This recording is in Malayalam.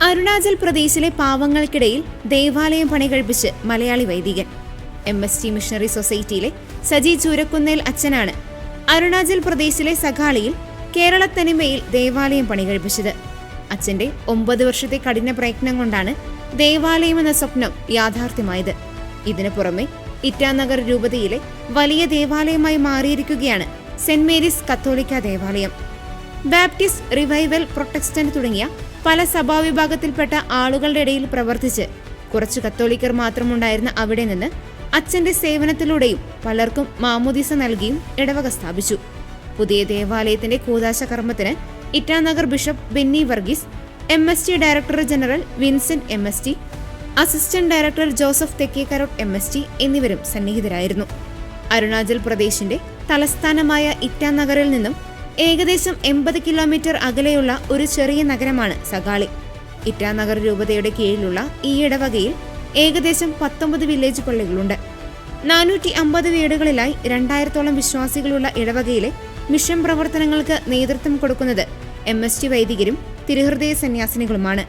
അരുണാചൽ പ്രദേശിലെ പാവങ്ങൾക്കിടയിൽ ദേവാലയം പണികഴിപ്പിച്ച് മലയാളി വൈദികൻ. MST മിഷണറി സൊസൈറ്റിയിലെ സജി ചൂരക്കുന്നേൽ അച്ഛനാണ് അരുണാചൽ പ്രദേശിലെ സഖാളിയിൽ കേരളത്തനിമയിൽ ദേവാലയം പണികഴിപ്പിച്ചത്. അച്ഛന്റെ 9 വർഷത്തെ കഠിന പ്രയത്നം കൊണ്ടാണ് ദേവാലയം എന്ന സ്വപ്നം യാഥാർത്ഥ്യമായത്. ഇതിനു പുറമെ ഇറ്റാനഗർ രൂപതയിലെ വലിയ ദേവാലയമായി മാറിയിരിക്കുകയാണ് സെന്റ് മേരീസ് കത്തോലിക്ക ദേവാലയം. ബാപ്റ്റിസ്റ്റ്, റിവൈവൽ, പ്രൊട്ടസ്റ്റന്റ് തുടങ്ങിയ പല സഭാവിഭാഗത്തിൽപ്പെട്ട ആളുകളുടെ ഇടയിൽ പ്രവർത്തിച്ച് കുറച്ചു കത്തോലിക്കർ മാത്രമുണ്ടായിരുന്ന അവിടെ നിന്ന് അച്ഛന്റെ സേവനത്തിലൂടെയും പലർക്കും മാമോദീസ നൽകിയും ഇടവക സ്ഥാപിച്ചു. പുതിയ ദേവാലയത്തിന്റെ കൂദാശ കർമ്മത്തിന് Itanagar bishop Benny Varghese, MST director general Vincent MST, assistant director Joseph Thekkekkarott MST എന്നിവരും സന്നിഹിതരായിരുന്നു. അരുണാചൽ പ്രദേശിന്റെ തലസ്ഥാനമായ ഇറ്റാനഗറിൽ നിന്നും ഏകദേശം 80 കിലോമീറ്റർ അകലെയുള്ള ഒരു ചെറിയ നഗരമാണ് സഖാളി. ഇറ്റാനഗർ രൂപതയുടെ കീഴിലുള്ള ഈ ഇടവകയിൽ ഏകദേശം 19 വില്ലേജ് പള്ളികളുണ്ട്. 450 വീടുകളിലായി 2000-ഓളം വിശ്വാസികളുള്ള ഇടവകയിലെ മിഷൻ പ്രവർത്തനങ്ങൾക്ക് നേതൃത്വം കൊടുക്കുന്നത് MST വൈദികരും തിരുഹൃദയ സന്യാസിനികളുമാണ്.